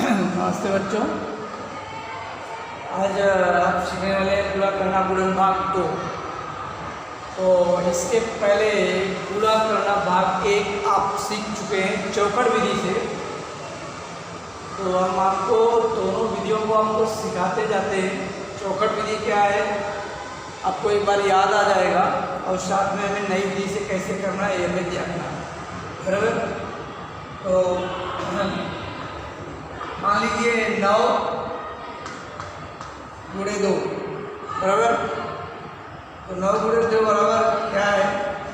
नमस्ते बच्चों। आज आप सीखने वाले पूरा करना गुणन भाग 2। तो इसके पहले पूरा करना भाग 1 आप सीख चुके हैं चौखट विधि से। तो हम आपको दोनों विधियों को आपको सिखाते जाते हैं। चौखट विधि क्या है आपको एक बार याद आ जाएगा, और साथ में हमें नई विधि से कैसे करना है ये हमें देखना है, बराबर। तो मान लीजिए 9 गुणे 2 बराबर। तो 9 गुणे 2 बराबर क्या है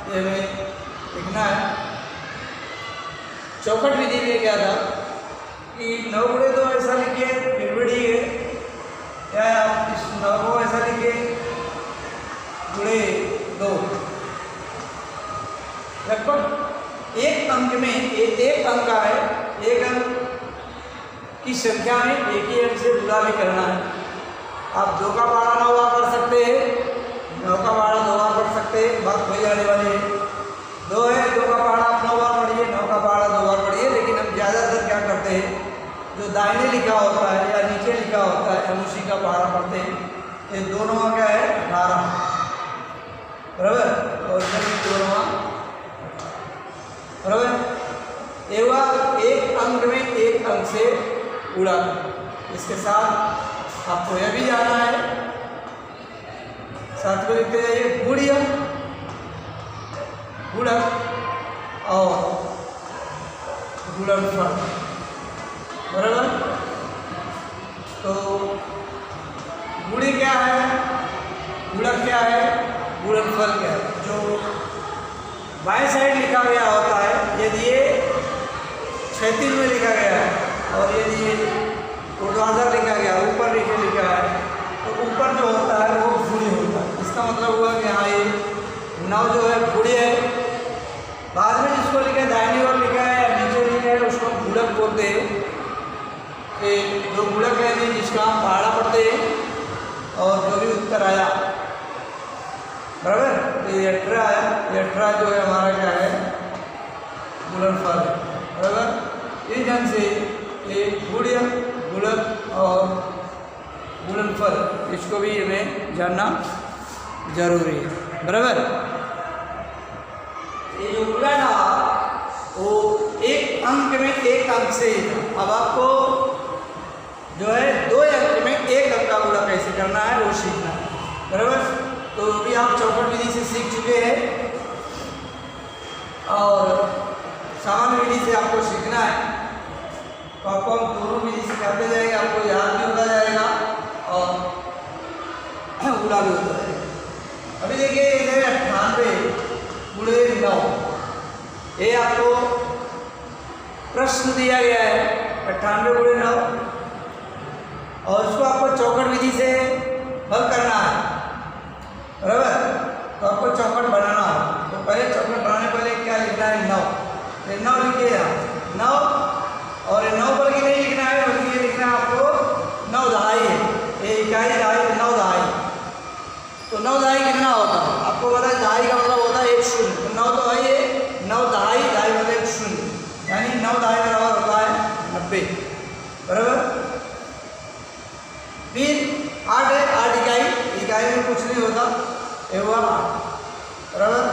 ये हमें लिखना है। चौखट विधि में क्या था कि 9 गुणे 2 ऐसा लिखिए फिर भी ठीक है, क्या है आप इस 9 को ऐसा लिखिए गुणे 2। लगभग एक अंक में एक अंक का है, एक अंक की संख्या में एक ही अंक से गुणा भी करना है। आप 2 का पहाड़ा 9 बार पढ़ सकते हैं, 9 का पहाड़ा 2 बार पढ़ सकते हैं, बात हो जाने वाली है। 2 है, 2 का पहाड़ा आप 9 बार पढ़िए, 9 का पहाड़ा 2 बार पढ़िए। लेकिन हम ज़्यादातर क्या करते हैं, जो दाहिने लिखा होता है या नीचे लिखा होता है हम उसी का पहाड़ा पढ़ते हैं। ये दोनों का क्या है 18 बराबर, और दोनों बराबर। एक अंक में एक अंक से गुणा। इसके साथ आपको यह भी जाना है, साथ में लिखते जाइए गुणियक गुणक और गुणनफल बराबर। तो गुणी क्या है, गुणक क्या है, गुणनफल क्या है। जो बाएं साइड लिखा गया होता है, यदि ये क्षैतिज में लिखा गया है और यदि ये ऊर्ध्वाधर लिखा गया, ऊपर नीचे लिखा है, तो ऊपर जो होता है वो गुणी होता है। इसका मतलब हुआ कि हाँ ये 9 जो है गुणी है। बाद में जिसको लिखा है दाहिनी ओर लिखा है या नीचे लिखा है उसको गुणक बोलते हैं। जो गुणक है नहीं जिसका हम पहाड़ा पढ़ते हैं और जो भी उत्तर आया बराबर। तो ये 18 आया, ये 18 जो है हमारा क्या है गुणनफल बराबर। इस ढंग से एक गुणियक गुणक और गुणनफल इसको भी हमें जानना जरूरी है बराबर। ये जो गुणन वो एक अंक में एक अंक से ही था। अब आपको जो है 2 अंक में एक अंक का गुणा कैसे करना है वो सीखना है बराबर। तो भी आप चौखट विधि से सीख चुके हैं और सामान्य विधि से आपको सीखना है। तो आपको हम दोनों विधि सिखाते जाएंगे, आपको याद भी होता जाएगा और गुणा भी होता जाएगा। अभी देखिए इधर 98 गुणे 9, ये आपको प्रश्न दिया गया है 98 गुणे 9 और उसको आपको चौखट विधि से हल करना है बराबर। तो आपको चौखट बनाना हो तो पहले चौखट बनाने पहले क्या लिखना है 9। तो 9 लिखिए आप 9, और 9 बल्कि नहीं लिखना है बल्कि ये लिखना है आपको 9 दहाई है। ये इकाई दहाई 9 दहाई। तो 9 दहाई कितना होता है आपको पता है, दहाई का मतलब होता है 1 शून्य। तो 9 तो है ये 9 दहाई, दहाई मतलब 1 शून्य, यानी 9 दहाई बराबर होता है 90 बराबर। फिर 8 है, 8 इकाई में कुछ नहीं होता, ये हुआ 8 बराबर।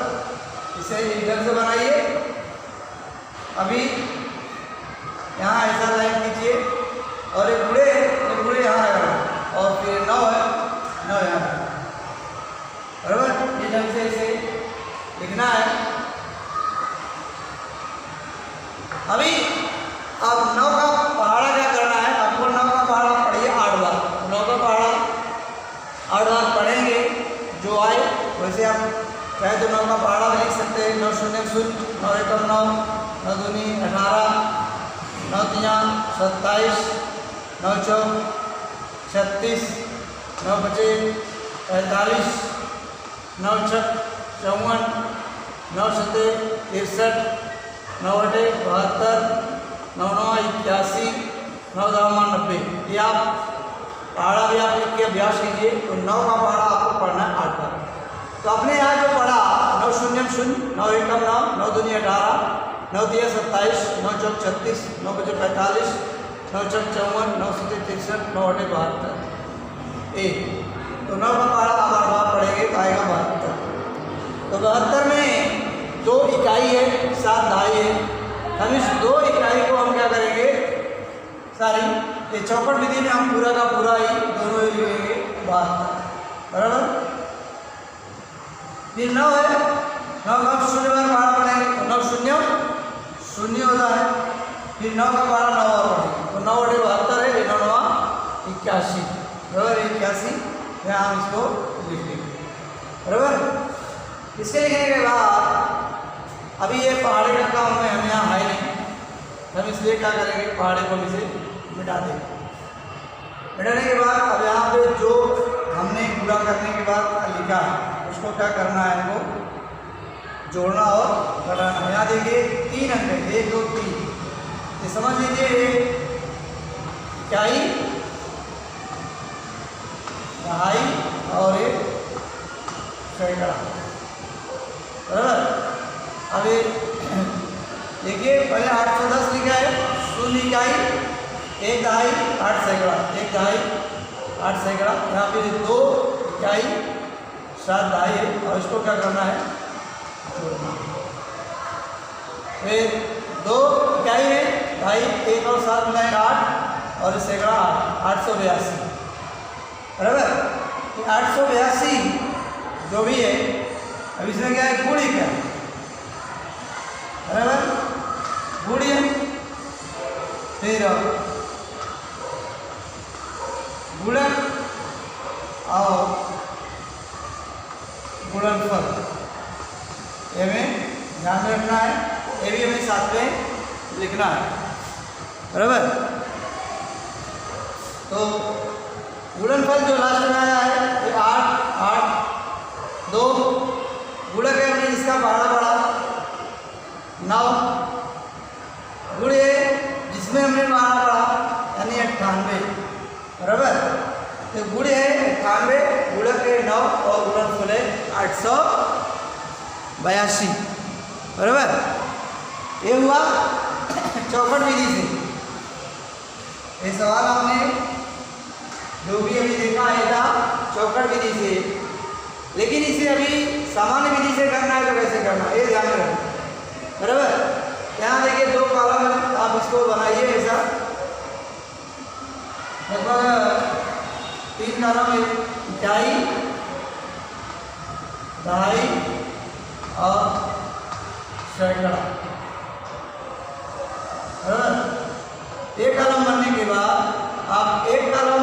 इसे इधर से बनाइए। अभी यहाँ ऐसा लाइन कीजिए और एक गुणे यहाँ लगाना और फिर 9 है, 9 यहाँ बराबर। ये ढंग से इसे लिखना है। अभी अब 9 का पहाड़ा क्या करना है, आपको 9 का पहाड़ा पढ़िए 8 बार। 9 का पहाड़ा 8 बार पढ़ेंगे, जो आए वैसे आप चाहे तो 9 का पहाड़ा लिख सकते हैं। 9 शून्य 0, 9 एकम 9, 9 दूनी 18, 9 3 27, 9 4 36, 9 5 45, 9 6 54, 9 7 63, 9 8 72, 9 9 81, 9 10 90। ये आप पहाड़ा भी आप लिख के अभ्यास कीजिए। तो 9 का पहाड़ा आपको पढ़ना है 8 बार। तो अपने यहाँ जो पढ़ा 9 शून्य 0, 9 एकम 9, 9 दूनी 18, 9 3 27, 9 4 36, 9 5 45, 9 चक 54, 9 7 63, 9 8 72 एक। तो 9 का पहाड़ा हमारे बात पड़ेंगे तो आएगा 72। तो 72 में 2 इकाई है, 7 दहाई है। हम इस 2 इकाई को हम क्या करेंगे, सारी ये चौकट विधि में हम पूरा का पूरा ही दोनों ही लिखेंगे 72, बराबर। फिर 9 है, 9 का शून्य बार पहाड़ा पड़ेंगे तो 9 शून्य शून्य होता है। फिर 9 का पहाड़ा 9 बार पड़ेंगे तो 9 बटे 72 है, 9 9 81, बराबर 81। यहाँ हम इसको लिख लेंगे, बराबर। इसके लिखने के बाद अभी ये पहाड़े का काम हमें यहाँ है नहीं, हम इसलिए क्या करेंगे, पहाड़े को भी से मिटा देंगे। मिटाने के बाद अब यहाँ पे जो हमने पूरा करने के बाद लिखा है उसको क्या करना है, हमको जोड़ना और घटाना। यहाँ देखिए 3 अंक है, 1 2 3, ये समझ लीजिए इकाई, दहाई और एक सैकड़ा, बराबर। अब ये देखिए पहले 810 लिखा है, 0 इकाई, 1 दहाई 8 सैकड़ा, 1 दहाई 8 सैकड़ा। यहाँ पे 2 इकाई 7 दहाई है और इसको क्या करना है, जोड़ना। फिर 2 इकाई में दहाई, 1 और 7 मिलाएंगे 8 और सैकड़ा 882, बराबर। 882 जो भी है, अब इसमें क्या है, गुणी क्या है, बराबर, गुणी है। फिर गुणक और गुणनफल, ये हमें ध्यान में रखना है, ये भी हमें साथ में लिखना है, बराबर। तो गुणनफल जो लास्ट में आया है ये 8 8 2, गुणक है हमने इसका पहाड़ा पड़ा 9, गुण है जिसमें हमने पहाड़ा पड़ा यानी 98, बराबर। तो गुण है 98, गुणक है 9 और गुणनफल है 882, बराबर। ये हुआ चौखट विधि से। ये सवाल हमने जो भी अभी देखा है था चौखट विधि से, लेकिन इसे अभी सामान्य विधि से करना है तो कैसे करना है ये ध्यान रखना, बराबर। यहाँ देखिए 2 कॉलम है, आप इसको बनाइए ऐसा, लगभग 3 कॉलम है, इकाई, दहाई और सैकड़ा, बराबर। एक कॉलम बनने के बाद आप एक कॉलम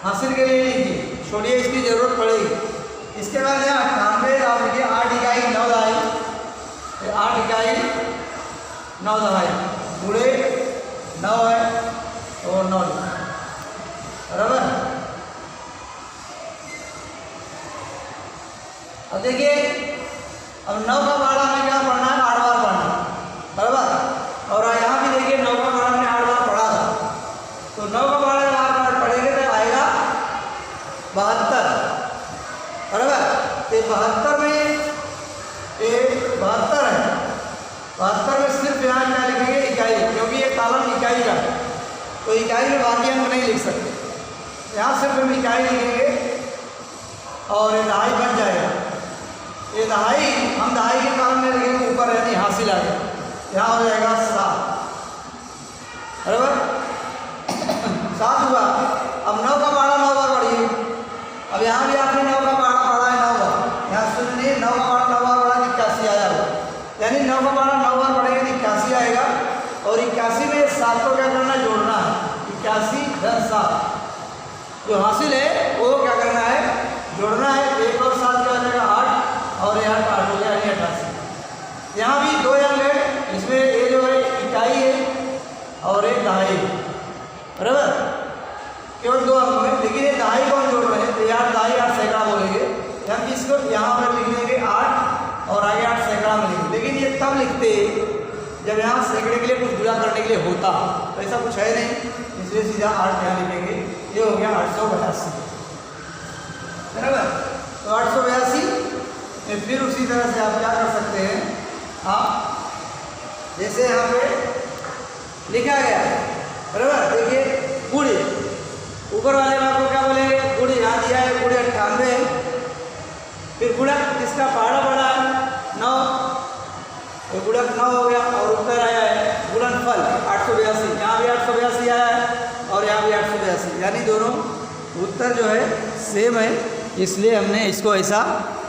हासिल के लिए लीजिए, छोड़िए इसकी जरूरत पड़ेगी। इसके बाद यहाँ 98 आप लिखिए 8 इकाई 9 दहाई, 8 इकाई 9 दहाई, पूरे 9 है और 9, बराबर। अब देखिए अब 9 का पहाड़ा हमें क्या पढ़ना है, 8 बार पढ़ना है, बराबर। और यहाँ भी देखिए 9 का पहाड़ा हमने 8 बार पढ़ा था, तो 9 का पहाड़ा 8 बार पढ़ेंगे तो आएगा 72, बराबर। तो 72 में 72 है, 72 में सिर्फ यहाँ क्या लिखेंगे, इकाई, क्योंकि ये कॉलम इकाई का है तो इकाई में बाकी अंक नहीं लिख सकते, यहाँ सिर्फ हम इकाई लिखेंगे और ये दहाई बन जाएगा। ये दहाई हम दहाई के कॉलम में लिखेंगे ऊपर, यानी हासिल आ गया, यहाँ हो जाएगा 7, बराबर। 7 हुआ। अब 9 का पहाड़ा 9 बार पढ़िए। अब यहाँ भी आपने 9 का पहाड़ा पढ़ा है 9 बार, यहाँ सुनिए 9 का पहाड़ा 9 बार पढ़ा 81 आया हुआ, यानी 9 का पहाड़ा 9 बार पढ़ेंगे तो 81 आएगा। और 81 में 7 को क्या करना है, जोड़ना है, 81 + 7 जो हासिल है वो क्या करना है, जोड़ना है। 1 और 7 क्या हो जाएगा 8 और यहाँ 8 हो गया, यानी 88। यहाँ भी 2 अंक है, इसमें ये जो है इकाई है और एक दहाई, बराबर, केवल 2 अंक है। लेकिन ये दहाई को हम जोड़ रहे हैं तो यहाँ दहाई 8 सैकड़ा बोलेंगे, हम इसको यहाँ पर लिख देंगे 8 और आगे 8 सैकड़ा में लिखेंगे। लेकिन ये तब लिखते जब यहाँ सैकड़े के लिए कुछ गुणा करने के लिए होता, तो ऐसा कुछ है नहीं, इसलिए सीधा 8 यहाँ लिखेंगे। ये हो गया 882, बराबर। तो 882 फिर उसी तरह से आप क्या कर सकते हैं, आप जैसे यहाँ पे लिखा गया है बराबर। देखिए गुड़े, ऊपर वाले भाग को क्या बोलेंगे, गुड़े, यहाँ दिया है गुड़े 98 है। फिर गुणक किसका पहाड़ा बड़ा है 9, तो गुणक 9 हो गया। और उत्तर आया है गुणनफल 882, यहाँ भी 882 आया है और यहाँ भी 882, यानी दोनों उत्तर जो है सेम है, इसलिए हमने इसको ऐसा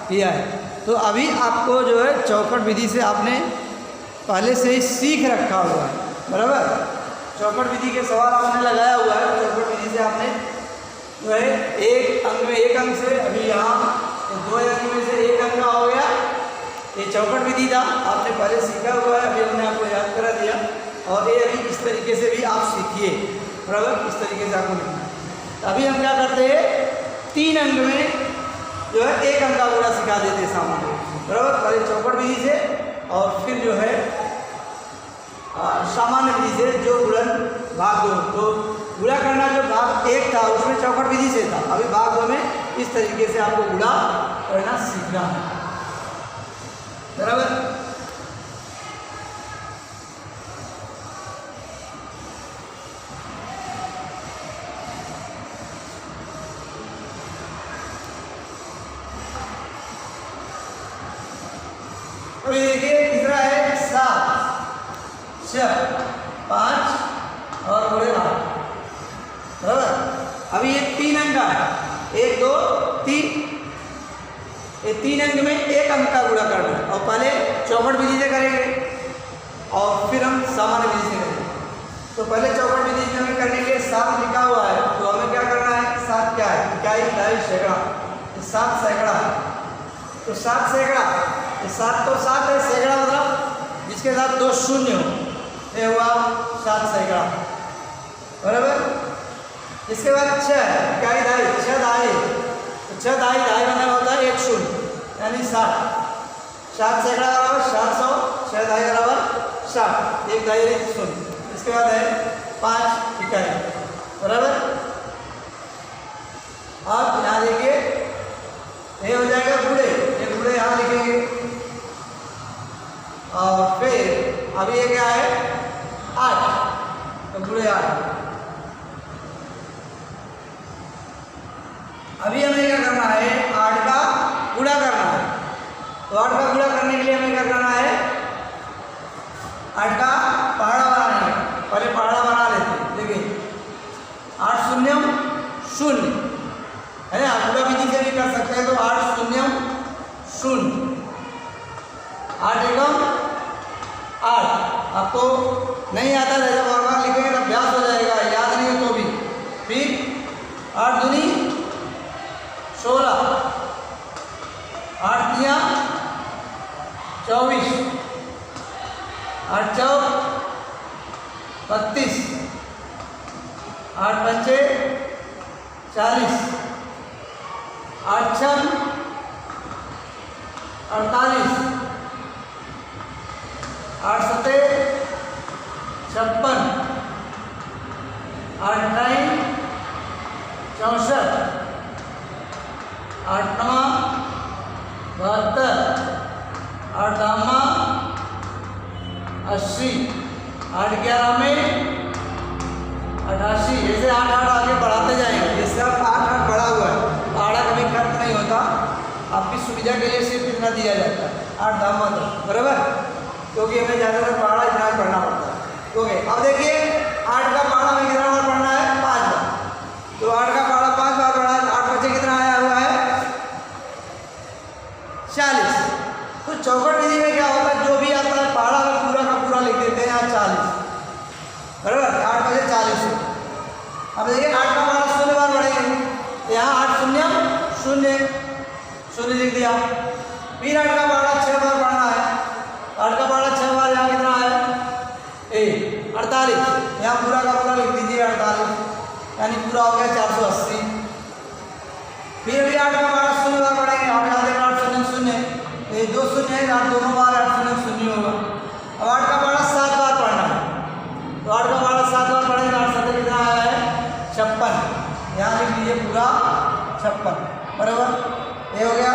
किया है। तो अभी आपको जो है चौखट विधि से आपने पहले से ही सीख रखा हुआ है, बराबर। चौखट विधि के सवाल आपने लगाया हुआ है, चौखट विधि से आपने जो है एक अंक में एक अंक से, अभी यहाँ तो 2 अंक में से एक अंक का हो गया। ये चौखट विधि था, आपने पहले सीखा हुआ है, अभी हमने आपको याद करा दिया। और ये अभी इस तरीके से भी आप सीखिए, बराबर, इस तरीके से आपको लिखना है। अभी हम क्या करते हैं, 3 अंक में जो है एक अंक का गुणा सिखा देते हैं सामान्य रूप से, बराबर। पहले चौखट विधि से और फिर जो है सामान्य विधि से जो गुणन भाग 2, तो गुणा करना जो भाग 1 था उसमें चौखट विधि से था, अभी भाग 2 में इस तरीके से आपको गुणा करना सीखना है, बराबर। अभी देखिए तीसरा है 7, 6, 5 और गुणे 8, बराबर। अभी ये 3 अंक का है, 1 2 3, ये 3 अंक में एक अंक का गुणा करना है। और पहले चौखट विधि से करेंगे और फिर हम सामान्य विधि से करेंगे। तो पहले चौखट विधि से हमें करने के लिए 7 लिखा हुआ है, तो हमें क्या करना है, 7 क्या है, इकाई, दहाई, सैकड़ा, 7 सैकड़ा है। तो 7 सैकड़ा, 7 तो 7 है, सैकड़ा मतलब जिसके साथ 2 शून्य हो, ये हुआ 7 सैकड़ा, बराबर। इसके बाद 6 इकाई, दहाई, 6 दहाई, तो 6 दहाई, दहाई मतलब होता है 1 शून्य, यानी 60। 7 सैकड़ा बराबर 700, 6 दहाई बराबर 60, 1 दहाई 1 शून्य। इसके बाद है 5 इकाई, बराबर। अब यहाँ देखिए ये हो जाएगा गुणे, ये गुणे यहाँ लिखेंगे। और फिर अभी ये क्या है 8, तो गुणे 8। अभी हमें क्या करना है, 8 का गुणा करना है। तो 8 का गुणा करने के लिए हमें क्या करना है, 8 का पहाड़ा बनाना है। पहले पहाड़ा बना लेते हैं, देखिए 8 शून्यम 0 है ना, गुणा विधि से भी कर सकते हैं। तो 8 शून्यम 0, 8 एकम 8। आपको नहीं आता जैसा बार लिखेंगे तो अभ्यास हो जाएगा, याद नहीं हो तो भी। फिर 8 दूनी 16, 8 तिया 24, 8 चौक 32, 8 पंचे 40, 8 छम 48, 8 सते 56, 8 9 64, 8 9 72, 8 10 80, 8 11 में 88। ऐसे 8 8 आगे बढ़ाते जाएंगे, ये सब 8 8 बढ़ा हुआ है, पहाड़ा कभी खत्म नहीं होता। आपकी सुविधा के लिए सिर्फ इतना दिया जाता है, 8 धाम, बराबर, क्योंकि हमें ज़्यादातर पहाड़ा इतना पढ़ना पड़ता है। ओके, अब देखिए 8 का पहाड़ा हमें कितना बार पढ़ना है, 5 बार। तो 8 का पहाड़ा 5 बार पढ़ा है, 8 बच्चे कितना आया हुआ है 40। तो चौखट विधि में क्या होता है, जो भी आता है पहाड़ा में पूरा का पूरा लिख देते हैं यहाँ 40, बराबर। 8 बजे 40 है। अब देखिए 8 का पहाड़ा 0 बार बढ़ेंगे, यहाँ 8 शून्य 0 0 लिख दिया। फिर 8 का पहाड़ा 6 बार पढ़ना है, 8 का पहाड़ा 6 बार, यहाँ कितना है 48, यहाँ पूरा का पूरा लिख दीजिए 48, यानी पूरा हो गया 480। फिर भी 8 का पहाड़ा 0 बार पढ़ेंगे, आप यहाँ देखना 8 शून्य 0, ये 2 शून्य है, 8 दोनों बार 8 शून्य 0 होगा। अब 8 का पहाड़ा 7 बार पढ़ना है, तो 8 का पहाड़ा 7 बार पढ़ेंगे, 8 7 कितना आया है 56, यहाँ लिख लीजिए पूरा 56, बराबर। ये हो गया।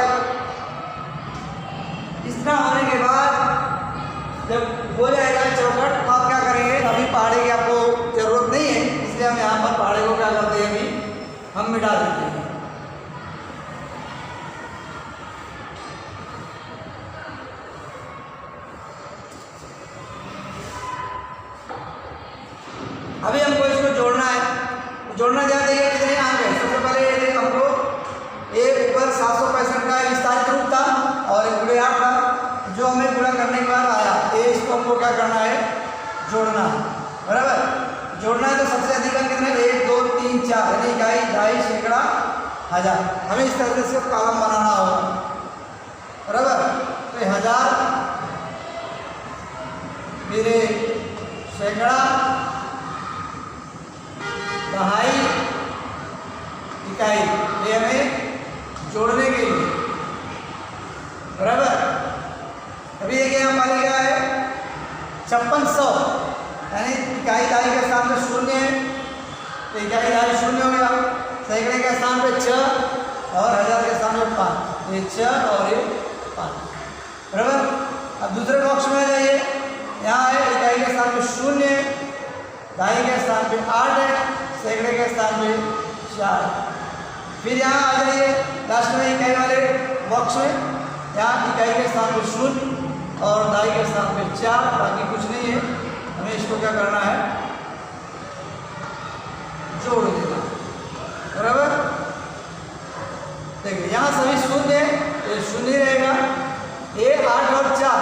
इतना होने के बाद जब हो जाएगा चौखट, आप क्या करेंगे, अभी पहाड़े की आपको जरूरत नहीं है, मिटा देते हैं। अभी हमको इसको जोड़ना है। जोड़ना क्या देखिए कितने अंक है। सबसे पहले ये देख हमको एक ऊपर 765 का विस्तारित रूप था और एक गुणे 8 था, जो हमें गुणा करने के बाद आया। ये इसको हमको क्या करना है, जोड़ना है, बराबर। जोड़ना है तो सबसे अधिक अंक कितने, 1 2 3 4 यानी इकाई, दहाई, सैकड़ा, हजार। हमें इस तरह से कॉलम बनाना होगा, बराबर। तो 1000, फिर सैकड़ा, दहाई, इकाई, ये हमें जोड़ने के लिए, बराबर। अभी देखिए हमारे क्या है 5600 यानी इकाई दहाई के स्थान पे 0 है, तो इकाई दहाई 0 हो गया। सैकड़े के स्थान पे 6 और हजार के स्थान पे 5, ये 6 और ये 5, बराबर। अब दूसरे बॉक्स में आ जाइए, यहाँ है इकाई के स्थान पे 0 है, दहाई के स्थान पे 8 है, सैकड़े के स्थान पे 4। फिर यहाँ आ जाइए लास्ट में इकाई वाले बॉक्स में, यहाँ इकाई के स्थान पे 0 और दहाई के स्थान पे 4, बाकी कुछ नहीं है। हमें इसको क्या करना है, जोड़ देना, बराबर। देखिए यहाँ सभी 0 है, ये 0 रहेगा। ये 8 और 4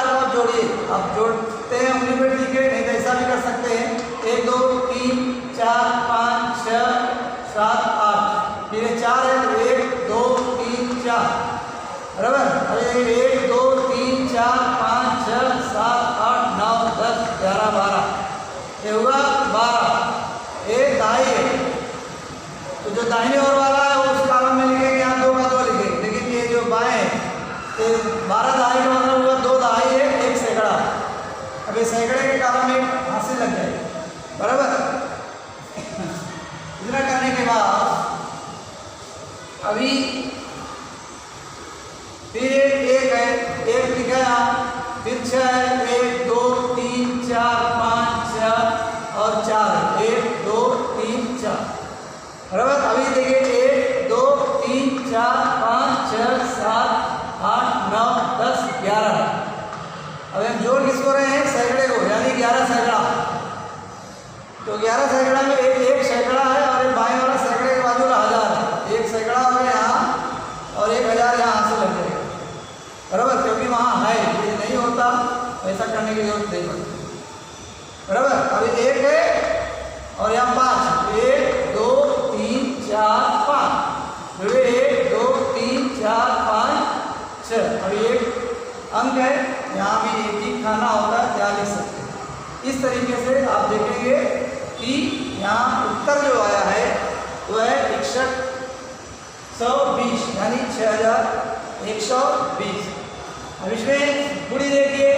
को आप जोड़िए। आप जोड़ते हैं उंगली पे, ठीक है, नहीं तो ऐसा भी कर सकते हैं। 1 2 3 4 5 6 7 8, फिर 4 है, 1 2 3 4, बराबर। अरे 1 2 3 4 5 6 7 8 9 10 11 12, ये हुआ 12। ये दहाई है, तो जो दाहिने ओर वाला है उस कॉलम में लिखेंगे, यहाँ 2 का 2 लिखेंगे। लेकिन ये जो बाएं है, तो 12 दहाई का मतलब हुआ 2 दहाई है, 1 सैकड़ा। अब ये सैकड़े के कॉलम में हासिल लग जाएगी, बराबर। इतना करने के बाद अभी फिर एक है, एक लिखा यहाँ, फिर 6 है, 1 2 3 4 5 6 और 4, 1 2 3 4, बराबर। अभी देखिए 1 2 3 4 5 6 7 8 9 10 11। अब हम जोड़ किसको रहे हैं, सैकड़े को, यानी 11 सैकड़ा। तो 11 सैकड़ा में एक सैकड़ा है और एक बाएं वाला सैकड़े के बाजू का 1000 है। 1 सैकड़ा हो गया यहाँ और 1000 यहाँ से लग जाएगा, बराबर, क्योंकि वहाँ है। ये नहीं होता, ऐसा करने की जरूरत नहीं पड़ती, बराबर। अभी 1 है और यहाँ 5, 1 2 3 4 5, 1 2 3 4 5 6। अभी एक अंक है, यहाँ भी एक ही खाना होता है, क्या लिख सकते हैं। इस तरीके से आप देखेंगे कि यहाँ उत्तर जो आया है वो है 6120 यानी 6120। अब इसमें गुणी देखिए,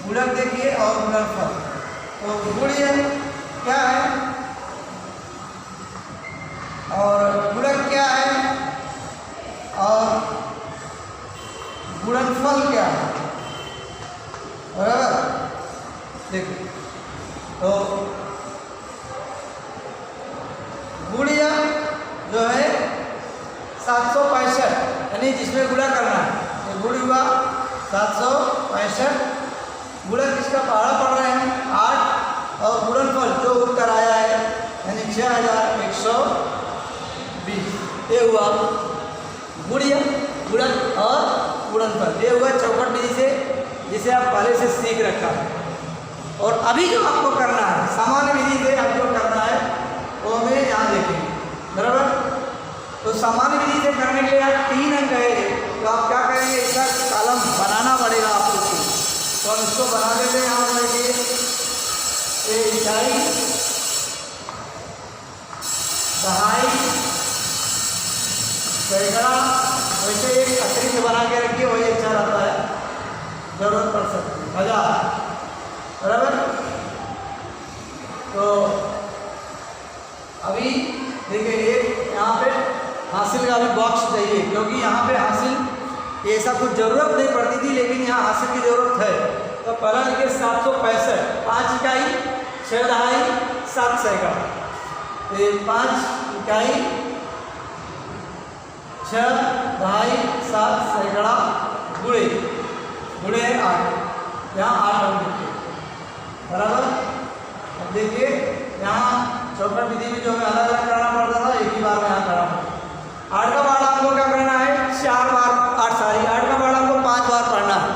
गुणक देखिए और गुणनफल। तो गुणन क्या है और गुणक क्या है और गुणनफल क्या है, बराबर। देखिए तो गुणिया जो है 765 यानी जिसमें गुणा करना है, ये गुण हुआ 765। गुणक किसका पहाड़ा पड़ रहे हैं 8 और गुणनफल जो उत्तर आया है यानी 6120, ये हुआ गुणिया, गुणक और गुणनफल। ये हुआ चौखट विधि से, जिसे आप पहले से सीख रखा है। और अभी जो आपको करना है सामान्य विधि से आपको करना है वो हमें यहाँ देखेंगे, बराबर। तो सामान्य विधि से करने के लिए आप 3 अंक है, तो आप क्या करेंगे, इसका कॉलम बनाना पड़ेगा आपको। तो हम इसको बना लेते हैं। यहाँ देखिए ये इकाई, दहाई, सैकड़ा, वैसे एक अतिरिक्त बना के रखिए, वही अच्छा रहता है, जरूरत पड़ सकती है, 1000, बराबर। तो अभी देखिए एक यहाँ पे हासिल का भी बॉक्स चाहिए, क्योंकि यहाँ पे हासिल ऐसा कुछ ज़रूरत नहीं पड़ती थी, लेकिन यहाँ हासिल की ज़रूरत है। तो पहला लिखिए 765, 5 इकाई, 6 दहाई, 7 सैकड़ा। ये 5 इकाई, 6, दहाई, 7 सैकड़ा, गुणे 8, यहाँ 8 अंक लिखे बराबर। अब देखिए यहाँ चौकट विधि में जो हमें अलग अलग करना पड़ता था एक ही बार में यहाँ करना पड़ता। 8 का बाड़ा हमको क्या करना है, 4 बार 8 का बाड़ा हमको 5 बार पढ़ना है।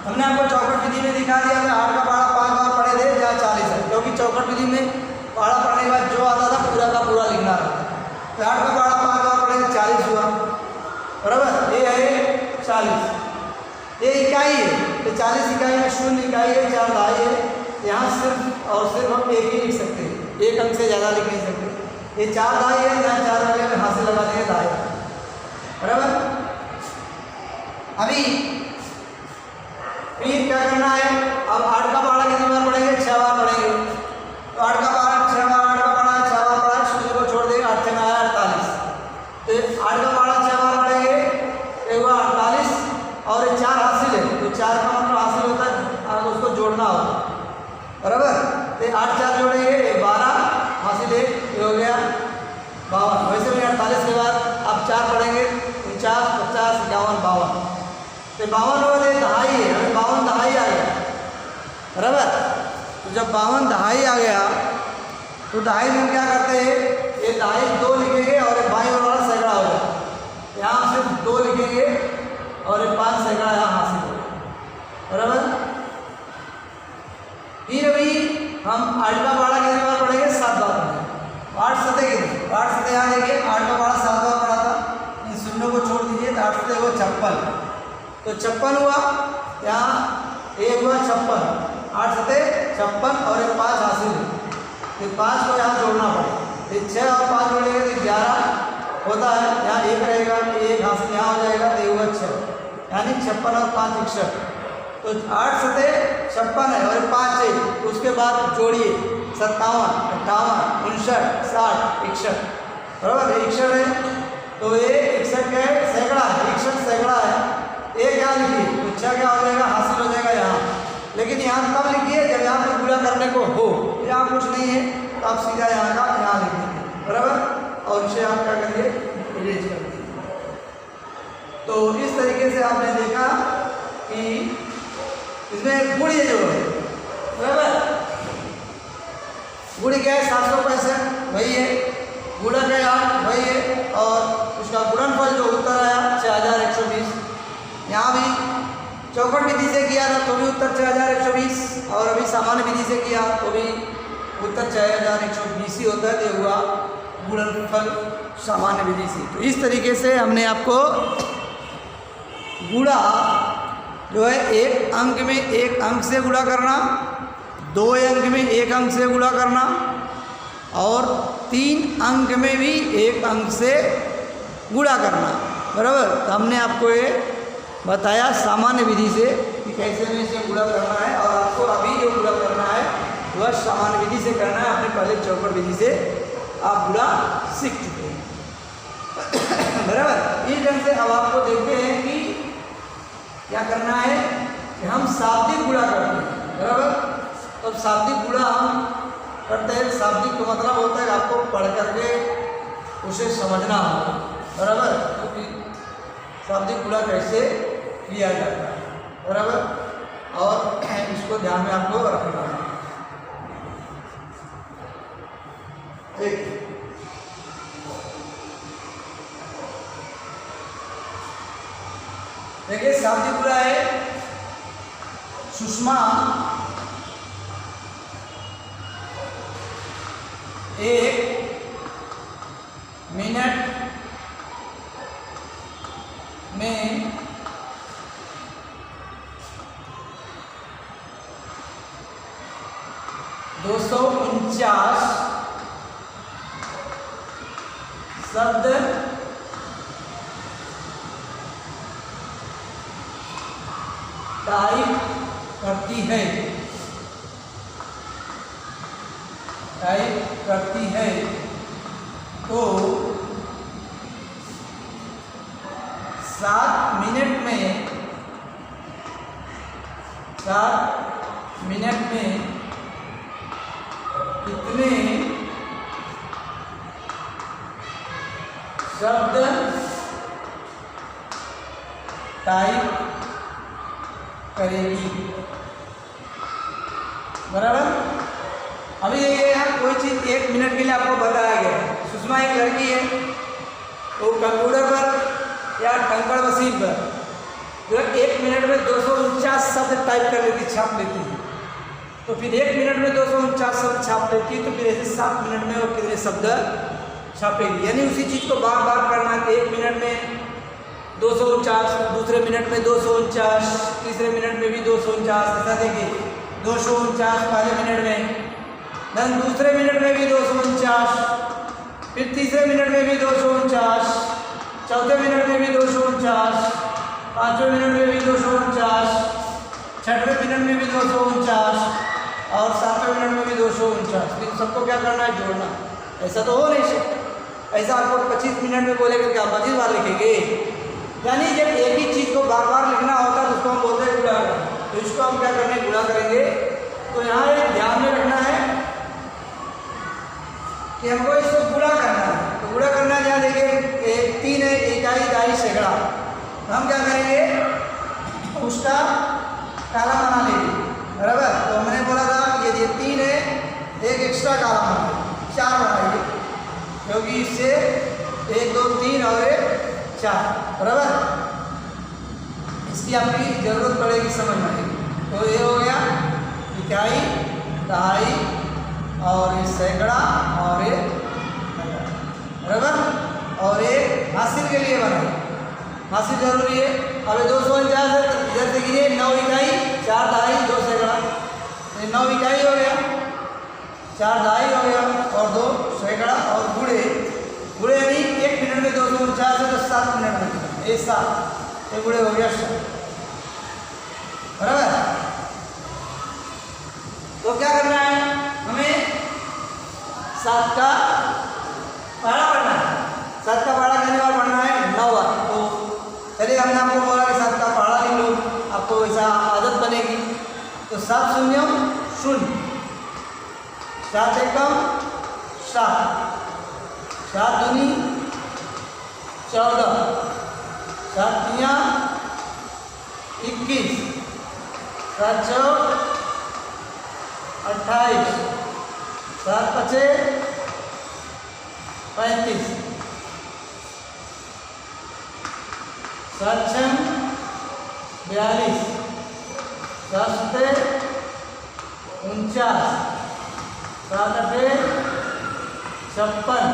हमने आपको चौकट विधि में दिखा दिया था 8 का बाड़ा 5 बार पढ़े थे, यहाँ 40 है, क्योंकि चौकट विधि में बाड़ा पढ़ने के बाद जो आता था पूरा का पूरा लिखना रहता। तो 8 का बाड़ा 5 बार पढ़े 40 हुआ बराबर। ये है 40, ये इकाई है, तो 40 इकाई में 0 इकाई है, 4 दहाई है। यहाँ सिर्फ और सिर्फ हम एक ही लिख सकते हैं, एक अंक से ज़्यादा लिख नहीं सकते। ये 4 दहाई है, यहाँ 4 वाले में हाथ से लगा देंगे दहाई बराबर। अभी फिर क्या करना है, अब 8 का बाड़ा कितनी बार पढ़ेंगे, 6 बार पढ़ेंगे। तो 8 का बाड़ा 6 बार, 8 का बाड़ा 6 बार पढ़ा, 0 को छोड़ देंगे, 8 से आया 48। तो 8 का बाड़ा 6 बार पढ़ेंगे, ये हुआ 48 और ये 4 हासिल है, तो 4 का मतलब हासिल होता है, उसको जोड़ना होता है बराबर। तो 8 4 जोड़ेंगे 12 हासिल है, ये हो गया 52। वैसे में 48 के बाद आप 4 पढ़ेंगे, 49, 50, 51, 52। तो 52 वाले दहाई है, हमें 52 दहाई आ गया बराबर। तो जब 52 दहाई आ गया तो दहाई में क्या करते हैं, ये दहाई 2 लिखेंगे और ये बाई वाला सैकड़ा हो गया, यहाँ सिर्फ 2 लिखेंगे और ये 5 सैकड़ा यहाँ हासिल हो गया बराबर। फिर अभी हम 8 का बाड़ा कितने बार पढ़ेंगे, 7 बार पढ़ेंगे। 8 सतह कितने, 8 सतह यहाँ देखिए 8 का बाड़ा 7 बार पढ़ा था, इन शून्यों को छोड़ दीजिए तो 8 सतह हुआ 56। तो 56 हुआ, यहाँ 1 हुआ 56, 8 सतह 56 और 5 हासिल है, तो 5 को यहाँ जोड़ना पड़ेगा। 6 और 5 जोड़ेंगे तो 11 होता है, यहाँ 1 रहेगा, 1 हासिल यहाँ हो जाएगा, तो 1 हुआ 6, यानी 56 और 5 61। तो 8 सतह 56 है और 5 है, उसके बाद जोड़िए 57, 58, 59, 60, 61 बराबर। 61 है तो ये 61 का सैकड़ा है, 61 सैकड़ा है। ये क्या लिखिए, तो 6 क्या हो जाएगा, हासिल हो जाएगा यहाँ। लेकिन यहाँ तब लिखिए जब यहाँ पर गुणा करने को हो, यहाँ कुछ नहीं है तो आप सीधा यहाँ का यहाँ लिख दीजिए बराबर, और इसे आप क्या करिए, इरेज कर दीजिए। तो इस तरीके से आपने देखा कि इसमें गुण ये जो है बराबर, गुण क्या है 765 वही है, गुणा क्या है 8 वही है, और उसका गुणनफल जो उत्तर आया 6120। यहाँ भी चौकट विधि से किया था तो भी उत्तर 6120, और अभी सामान्य विधि से किया तो भी उत्तर 6120 ही होता है, तो हुआ गुणनफल सामान्य विधि से। तो इस तरीके से हमने आपको गुणा जो है 1 अंक में 1 अंक से गुणा करना, 2 अंक में 1 अंक से गुणा करना, और 3 अंक में भी 1 अंक से गुणा करना बराबर। तो हमने आपको ये बताया सामान्य विधि से कि कैसे में इसे गुणा करना है, और आपको अभी जो गुणा करना है वह सामान्य विधि से करना है। आपने पहले चौकट विधि से आप गुणा सीख चुके हैं बराबर। इस ढंग से अब आपको देखते हैं कि क्या करना है कि हम शाब्दिक गुणा करते हैं बराबर। तो शाब्दिक गुणा हम करते हैं, शाब्दिक का मतलब होता है आपको पढ़ करके उसे समझना होगा बराबर, क्योंकि शाब्दिक गुणा कैसे किया जाता है बराबर, और इसको ध्यान में आपको रखना है। ठीक, देखिए शाब्दिक गुणा है, सुषमा 1 मिनट में 249 शब्द टाइप करती है, तो 7 मिनट में कितने शब्द टाइप करेगी। बराबर। अभी देखिए यहाँ कोई चीज़ 1 मिनट के लिए आपको बताया गया है। सुषमा एक लड़की है, वो कंप्यूटर पर या टंकड़ मशीन पर जो 1 मिनट में 249 शब्द टाइप कर लेती, छाप लेती है। तो फिर 1 मिनट में 249 शब्द छाप लेती, तो फिर ऐसे 7 मिनट में वो कितने शब्द छापेगी। यानी उसी चीज़ को बार बार करना है। 1 मिनट में 249, दूसरे मिनट में 249, तीसरे मिनट में भी 249, ऐसा देखिए 249 पहले मिनट में, देन दूसरे मिनट में भी 249, फिर तीसरे मिनट में भी 249, चौथे मिनट में भी 249, पाँचवें मिनट में भी 249, छठवें मिनट में भी 249 और 7वें मिनट में भी 249। इन सबको क्या करना है, जोड़ना। ऐसा तो हो नहीं सकता। ऐसा आपको 25 मिनट में बोलेगा क्या 25 बार लिखेंगे? यानी जब एक ही चीज़ को बार बार लिखना होता है तो उसको हम बोलते हैं गुणा करना। तो इसको हम क्या करेंगे, गुणा करेंगे। तो यहाँ एक ध्यान में रखना है कि हमको इसको गुणा करना है। तो गुणा करना है, जहाँ देखिए 3 है, इकाई, दाई, सैकड़ा। हम क्या करेंगे, उसका काला बना लेंगे। बराबर। तो हमने बोला था ये 3 है, एक एक्स्ट्रा काला बना 4 बनाइए, क्योंकि इससे 1 2 3 और 4। बराबर। इसकी आपकी जरूरत पड़ेगी, समझ में आएगी। तो ये हो गया इकाई, दहाई और ये सैकड़ा और ये बराबर। और ये हासिल के लिए बनाए, हासिल जरूरी है। अब 249 है, इधर से गिरिए 9 इकाई, 4 दहाई, 2 सैकड़ा। ये 9 इकाई हो गया, 4 दहाई हो गया और 2 सैकड़ा। और गुड़े, गुड़े यानी 1 मिनट में 249 है तो 7 मिनट में ये 7, ये गुड़े हो गया 7। बराबर। तो क्या करना है, हमें 7 का पहाड़ा पढ़ना है। 7 का पहाड़ा कितनी बार पढ़ना है, 9 बार। तो चलिए, हमने आपको बोला कि 7 का पहाड़ा लिख लो, आपको वैसा आदत बनेगी। तो 7 शून्यम 0, 7 एकम 7, 7 दूनी 14, 7 तिया 21, 7 चौक 28, 7 पचे 35, 7 छम 42, 7 सते 49, 7 अठे 56,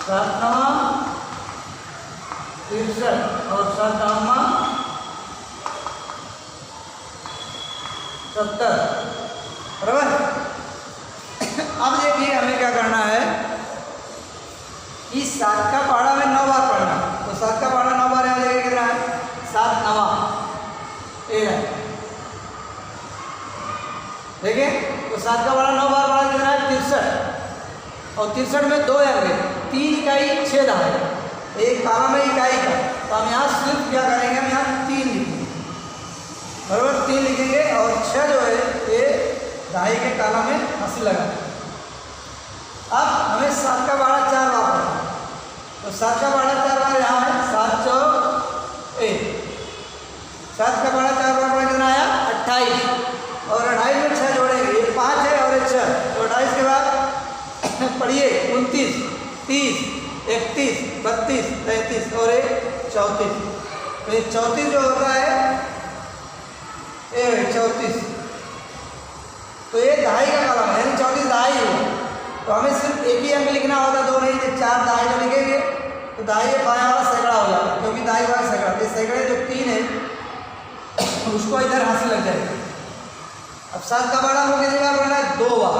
7 नवा 63 और 7 दामा 70। बराबर। अब देखिए हमें क्या करना है कि 7 का पहाड़ा में 9 बार पढ़ना। तो 7 का पहाड़ा 9 बार यहाँ देखिए कितना है, 7 नवा ये है, देखिए। तो 7 का पहाड़ा 9 बार पढ़ा कितना है, 63। और 63 में 2 आएंगे, 3 इकाई 6 दहाई, एक काला में इकाई का। तो हम यहाँ सिर्फ क्या करेंगे, हम यहाँ 3 लिखेंगे। बराबर, 3 लिखेंगे और 6 जो है ये दहाई के काला में हंसी लगा। अब हमें 7 का पहाड़ा 4 बार पढ़ना। तो 7 का पहाड़ा 4 बार यहाँ है, 7 चौक 1, 7 का पहाड़ा 4 बार पढ़ा कितना आया, 28। और 28 में 6 जोड़ेंगे, ये 5 है और ये 6। तो 28 के बाद पढ़िए 29, 30, 31, 32, 33 और ये 34। तो ये 34 जो होता है ये 34। तो ये दहाई का कलम है, यानी 34 दहाई हुआ। तो हमें सिर्फ एक ही अंक लिखना होता, 2 नहीं, तो 4 दहाई जो लिखेंगे तो दहाई के बाएं वाला सैकड़ा हो जाता है, क्योंकि दहाई वाला सैकड़ा। तो सैकड़े जो 3 है उसको इधर हासिल लग जाएगी। अब 7 का पहाड़ा को कितनी बार पढ़ना है, 2 बार।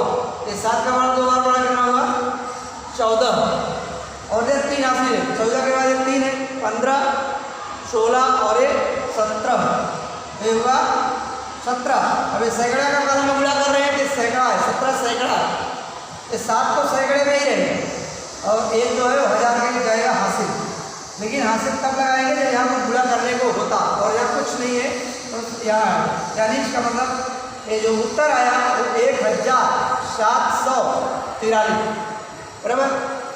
ये 7 का पहाड़ा 2 बार पढ़ा कितना हुआ, 14। और इधर 3 हासिल है, 14 के बाद ये 3 है, 15, 16 और ये 17, ये हुआ 17। अब ये सैकड़ा का कलम में गुणा कर रहे हैं कि सैकड़ा है, 17 सैकड़ा। ये 7 तो सैकड़े में ही रहेंगे और एक जो है 1000 के लिए जाएगा हासिल। लेकिन हासिल तब लगाएंगे जब यहाँ पर गुणा करने को होता, और यहाँ कुछ नहीं है तो यहाँ है। यानी इसका मतलब ये जो उत्तर आया वो 1743। बराबर।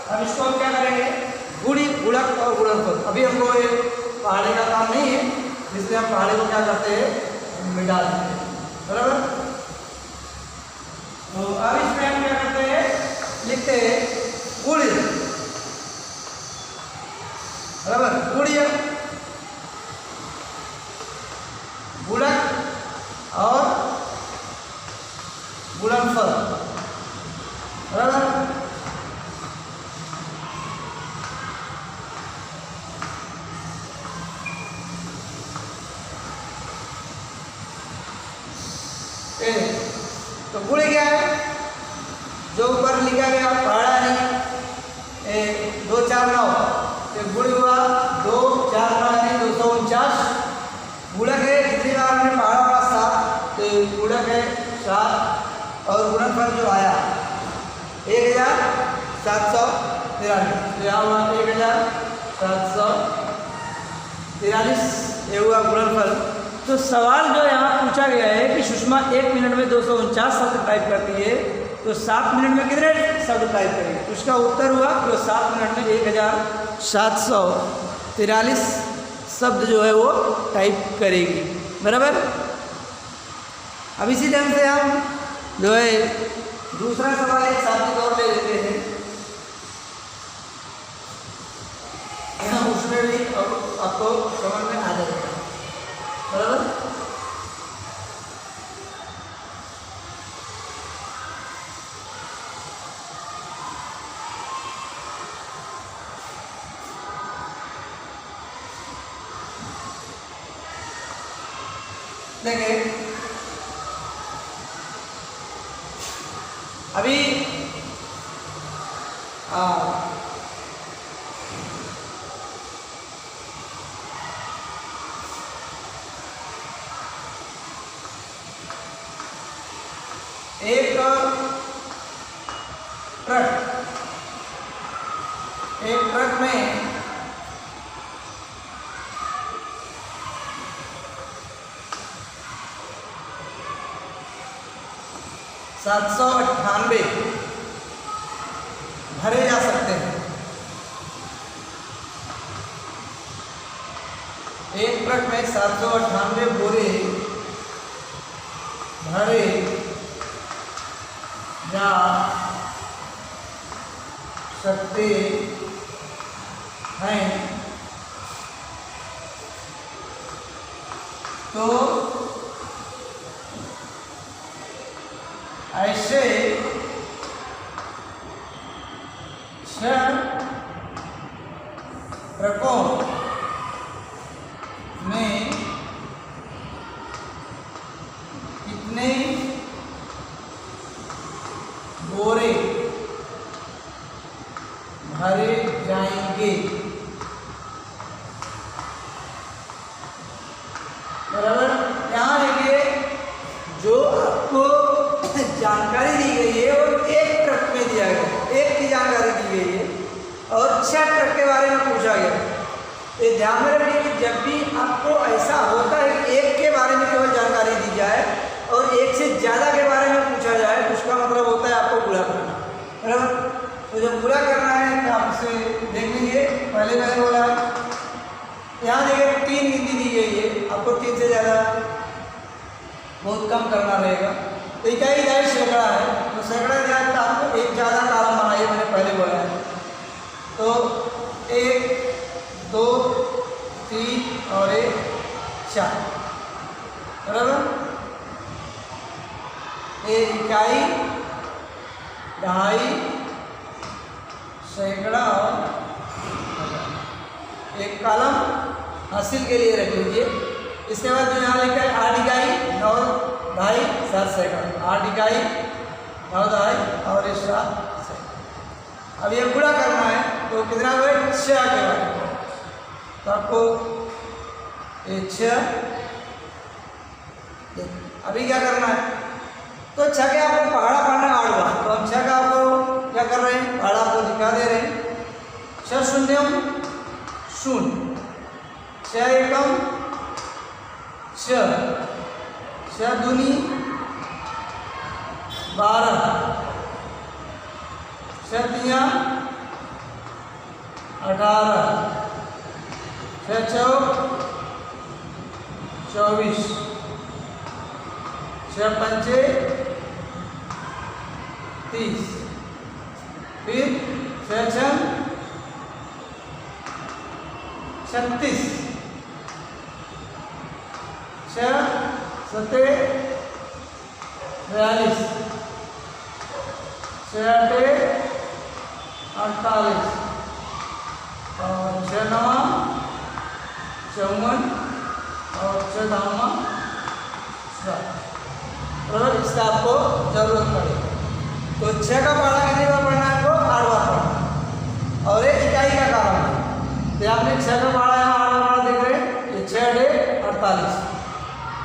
अब इसको हम क्या करेंगे, गुड़ी, गुणक और गुणनफल। अभी हमको ये पहाड़े का काम नहीं है, इसलिए हम पहाड़े को क्या करते हैं, मिटा देते हैं, बराबर। तो अब इसमें हम क्या करते हैं, लिखते हैं गुड़ी, बराबर, गुड़िया, गुणक और गुणनफल, बराबर। तो गुण क्या है, जो ऊपर लिखा गया पहाड़ा नहीं 2 4 9, तो गुण हुआ 2 4 9 249। गुणक है जितनी बार हमने पहाड़ा पढ़ा 7, तो गुणक है 7 और गुणनफल जो आया 1743, तो यहाँ हुआ 1743, ये हुआ गुणनफल। तो सवाल जो यहाँ पूछा गया है कि सुषमा 1 मिनट में 249 शब्द टाइप करती है, तो 7 मिनट में कितने शब्द टाइप करेगी, उसका उत्तर हुआ कि 7 मिनट में 1743 शब्द जो है वो टाइप करेगी, बराबर। अब इसी ढंग से हम जो है दूसरा सवाल एक शाब्दिक और ले लेते हैं, उसमें भी आपको समझ में आ जाएगा, बराबर। देखिए अभी एक ट्रक में 798 भरे जा सकते हैं। एक ट्रक में 798 बोरे भरे जा सकते हैं, तो ऐसे ट्रकों में कितने बोरे भरे जाएंगे, बराबर। यहाँ देखिए जो आपको जानकारी दी गई है वो एक ट्रक में दिया गया, एक की जानकारी दी गई है और 6 ट्रक के बारे में पूछा गया। ये ध्यान में रखिए कि जब भी आपको ऐसा होता है कि एक के बारे में केवल जानकारी दी जाए और एक से ज़्यादा के बारे में पूछा जाए, तो उसका मतलब होता है आपको पूरा करना, बराबर। तो जब पूरा करना है तो आप इसे देख लीजिए, पहले मैंने बोला यहाँ देखिए 3 गिनती दी गई है, आपको 3 से ज़्यादा बहुत कम करना रहेगा। तो इकाई इकाई सैकड़ा है, तो सैकड़ा दिया तो आपको एक ज़्यादा कॉलम बनाइए, मैंने पहले बोला है। तो 1 2 3 और 1 4, बराबर। एक इकाई, दहाई, सैकड़ा और एक कॉलम हासिल के लिए रख लीजिए। इसके बाद जो यहाँ लिखा है 8 इकाई 9 दहाई 7 सैकड़ा, 8 इकाई 9 दहाई और 7 सैकड़ा। अब ये पूरा करना है तो कितना हुआ 6 के बाद, तो आपको ये 6 अभी क्या करना है, तो 6 के आपको पहाड़ा पढ़ना 8 बार, तो हम 6 का आपको क्या कर रहे हैं, पहाड़ा आपको दिखा दे रहे हैं। 6 शून्यम 0, 6 एकम 6, 6 दूनी 12, 6 तिया 18, 6 चौक 24, 6 पंचे 30, फिर 6 छम 36, 6 सते 42, 6 आठे 48 और 6 नवा 54 और 6 दामा 7। बराबर, इसका आपको जरूरत पड़ेगी। तो 6 का पढ़ा कितनी बार पढ़ना है आपको? 8 बार पढ़ना। और ये इकाई का कारण है, तो आपने 6 का पढ़ा यहाँ 8 बार देख रहे हैं, ये 6 अठे 48,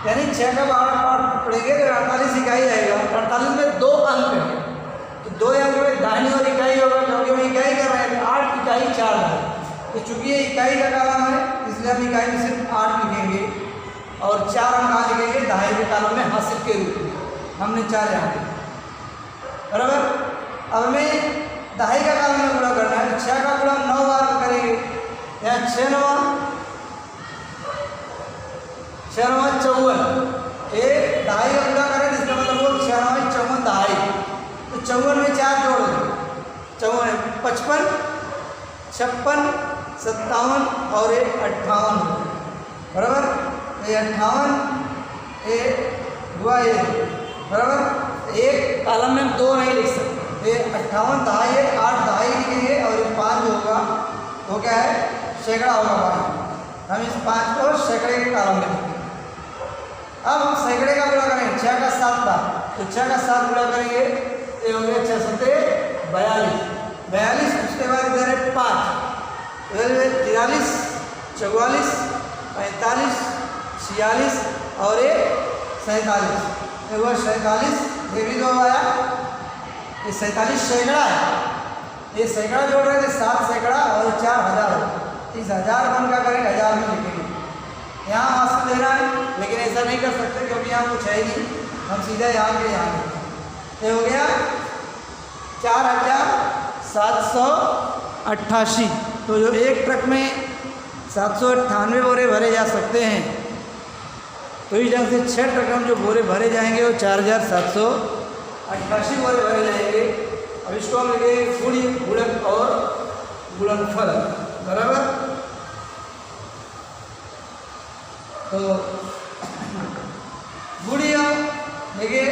यानी 6 का 8 बार पढ़ेंगे तो 48 इकाई आएगा। 48 में 2 अंक है, तो 2 अंक में दाहिनी और इकाई होगा, क्योंकि हम इकाई कर रहे हैं। 8 इकाई 4 है, तो चूंकि ये इकाई का कॉलम है इसलिए हम इकाई में सिर्फ 8 लिखेंगे और 4 अंक कहाँ लिखेंगे? दाहिने के कॉलम में हासिल के रूप में हमने 4 यहाँ लिखे। बराबर, अब हमें दाहिने का कॉलम में गुणा करना है, तो 6 का गुणा 9 बार करेंगे। यहाँ 6 9 6 9 54, एक दहाई का गुणा करें इसका मतलब वो 6 9 54 दहाई, तो 54 में 4 जोड़ दें, 54 55 56 57 और ये 58। बराबर, ये 58 ये हुआ ये। बराबर, एक कॉलम में 2 नहीं लिख सकते, ये 58 दहाई है, 8 दहाई लिखेंगे और ये 5 होगा, वो क्या है? सैकड़ा होगा 5। हम इस 5 को सैकड़े के कॉलम में लिखेंगे। अब हम सैकड़े का गुणा करेंगे, 6 का 7 था, तो 6 का 7 गुणा करेंगे, ये हो गया 6 सते 42, उसके बाद इधर है 5, इधर 43 44 45 46 और ये 47, ये हुआ 47, ये भी 2 आया, ये 47 सैकड़ा है, ये सैकड़ा जोड़ रहे थे, 7 सैकड़ा और 4 हज़ार, इस 1000 बन का करेंगे, 1000 में लिखेंगे। यहाँ हासिल देना है, लेकिन ऐसा नहीं कर सकते क्योंकि यहाँ कुछ है ही नहीं, हम सीधा यहाँ के यहाँ लिखेंगे। ये हो गया 4788। तो जो एक ट्रक में 798 बोरे भरे जा सकते हैं, तो इस ढंग से 6 ट्रक में जो बोरे भरे जाएंगे वो 4788 बोरे भरे जाएंगे। अब इसको हम लिखेंगे गुड़ी, गुणक और गुणनफल। बराबर, तो गुड़िया देखिए,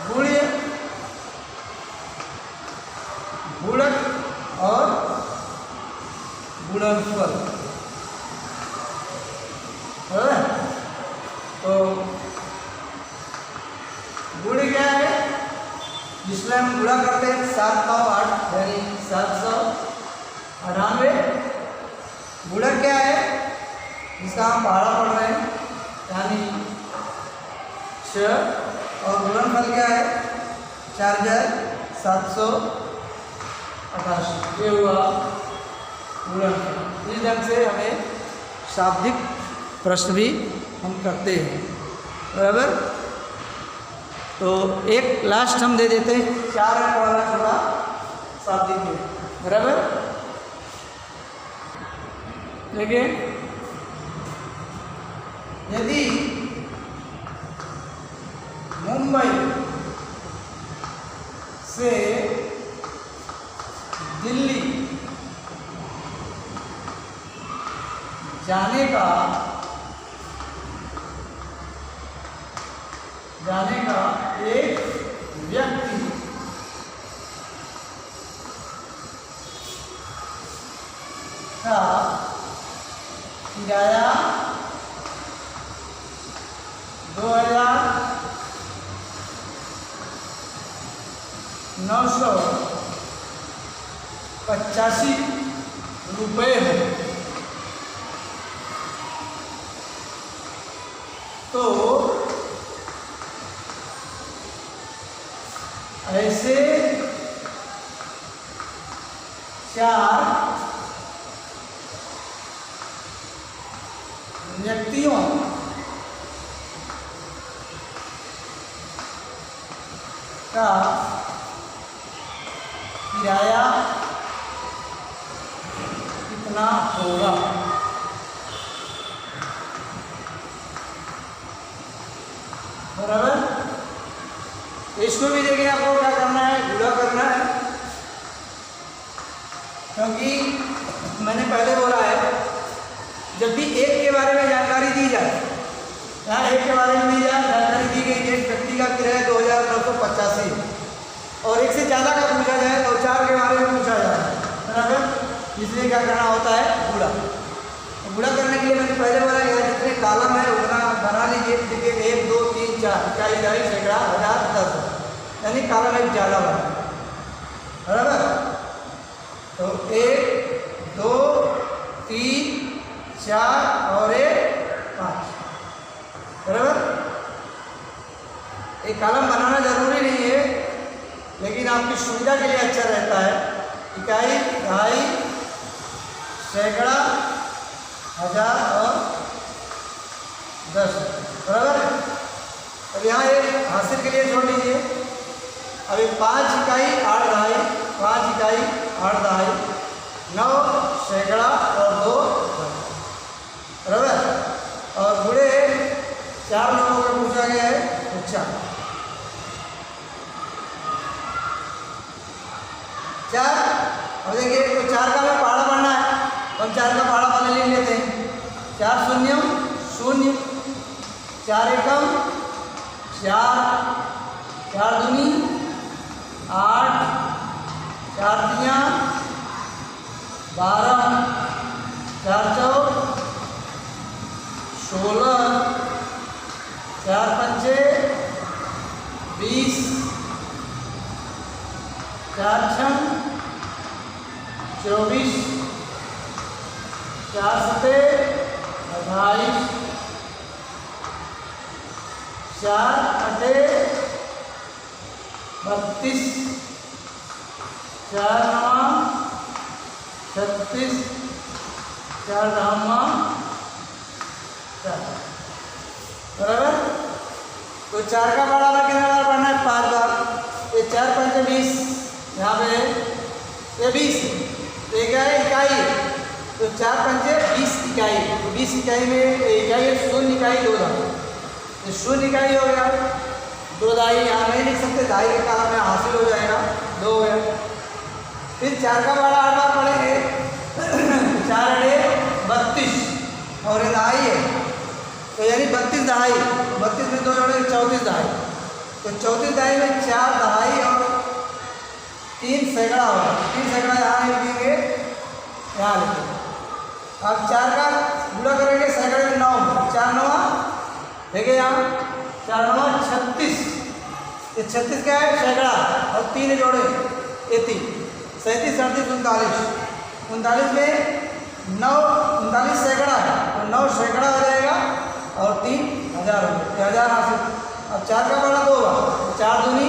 गुड़िया गुणक और गुणनफल। तो गुण क्या है? जिसमें हम गुणा करते हैं 7 9 8 यानी 798। गुणक क्या है? जिसका हम पहाड़ा पढ़ रहे हैं यानी 6, और गुणनफल क्या है? 4788। ये हुआ गुणनफल। इस ढंग से हमें शाब्दिक प्रश्न भी हम करते हैं। बराबर, तो एक लास्ट हम दे देते हैं 4 अंक वाला छोटा शाब्दिक में। बराबर, देखिए, यदि मुंबई से दिल्ली जाने का एक व्यक्ति का किराया 2985 रुपये है, तो ऐसे 4 व्यक्तियों का किराया कितना होगा। बराबर। इसको भी देखिए आपको क्या करना है, गुणा करना है, क्योंकि मैंने पहले बोला है जब भी एक के बारे में जानकारी दी जाए, यहाँ एक के बारे में दी जाए जानकारी दी गई, एक व्यक्ति का किराया 2985 और एक से ज़्यादा का पूछा जाए तो 4 के बारे में पूछा जाए, बराबर। इसलिए क्या करना होता है, गुणा। गुणा करने के लिए मैंने पहले बोला कि जितने कॉलम है उतना बना लीजिए। देखिए 1 2 3 4 इकाई दहाई सैकड़ा हज़ार दस, यानी कॉलम एक ज़्यादा बना, बराबर। तो 1 2 3 4 और 1 5, बराबर। एक कॉलम बनाना जरूरी नहीं है, लेकिन आपकी सुविधा के लिए अच्छा रहता है। इकाई दहाई सैकड़ा हज़ार और दस, बराबर। अब यहाँ एक हासिल के लिए छोड़ लीजिए। अभी 5 इकाई 8 दहाई, 5 इकाई 8 दहाई, 9 सैकड़ा और 2 बराबर। और गुणे 4 लोगों का पूछा गया है, अच्छा 4। अब देखिए तो 4 का हमें पहाड़ा पढ़ना है, तो हम 4 का पहाड़ा पहले ले लेते हैं। 4 शून्य शून्य, 4 एकम 4, 4 दूनी 8, 4 तियां 12, 4 चौक 16, 4 पंचे 20, 4 छम 24, 4 सते 28, 4 अठे 32, 4 नवा 36, 4 धामा 4, बराबर। तो 4 का पहाड़ा में कितने बार पढ़ना है, 5 बार। ये 4 पंचे 20, यहाँ पे ये 20, तो क्या है इकाई, तो 4 पंचे 20 इकाई, तो 20 इकाई में इकाई है 0 इकाई 2 दहाई, तो 0 इकाई हो गया। 2 दहाई यहाँ नहीं लिख सकते, दहाई के कालम में हासिल हो जाएगा, 2 हो गया। फिर 4 का पहाड़ा 8 बार पढ़ेंगे, 4 अड़े 32 और ये दहाई है, तो यानी 32 दहाई, 32 में 2 जोड़े 34 दहाई, तो 34 दहाई में 4 दहाई और 3 सैकड़ा होगा। 3 सैकड़ा यहाँ लिखेंगे, यहाँ लिखेंगे। अब 4 का गुणा करेंगे सैकड़े में 9, 4 नवा देखिए यहाँ 4 नवा 36, ये 36 क्या है सैकड़ा और 3 जोड़े ये 3, 37 38 39, 39 में 9 39 सैकड़ा है, तो 9 सैकड़ा हो जाएगा और 3 हज़ार हो गया, 1000 हासिल। अब 4 का पहाड़ा 2 बार, 4 दूनी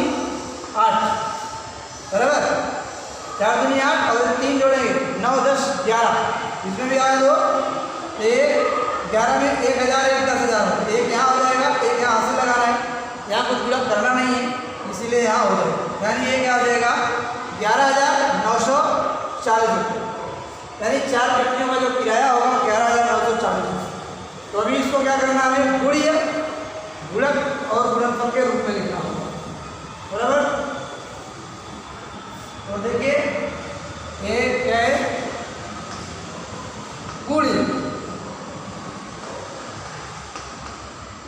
8, बराबर। 4 दूनी 8 और 3 जोड़ेंगे 9 10 11, इसमें भी आए 2, 11 में 1000 1 10,000, एक यहाँ हो जाएगा, एक यहाँ हासिल लगाना है, यहाँ कुछ गुणा करना नहीं है, इसीलिए यहाँ हो जाएगा। यानी ये क्या हो जाएगा 11,940 रुपये, यानी 4 व्यक्तियों का जो किराया होगा 11,940 रुपये। तो अभी इसको क्या करना है, हमें गुणिया गुणक और गुणनफल के रूप में लिखना होगा, बराबर। तो देखिए ये क्या है, गुणिया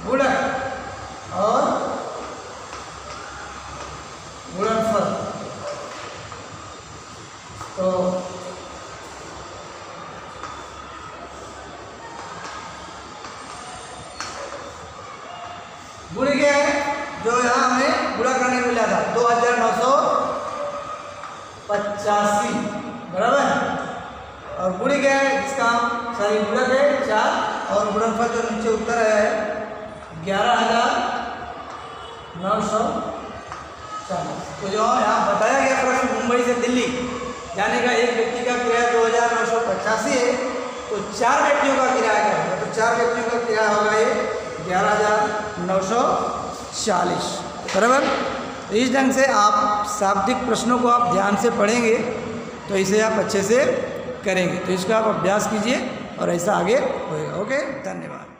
गुणक और गुणनफल। तो गुण क्या है, जो यहाँ हमें गुणा करने को मिला था 2985, बराबर। और गुण क्या है, इसका सॉरी गुणक है 4 और गुणनफल जो नीचे उत्तर है 11,940। तो जो यहाँ बताया गया प्रश्न, मुंबई से दिल्ली जाने का एक व्यक्ति का किराया 2,985 है, तो 4 व्यक्तियों का किराया क्या होगा, तो 4 व्यक्तियों का किराया होगा ये 11,940, बराबर। तो इस ढंग से आप शाब्दिक प्रश्नों को आप ध्यान से पढ़ेंगे तो इसे आप अच्छे से करेंगे। तो इसका आप अभ्यास कीजिए और ऐसा आगे होएगा। ओके, धन्यवाद।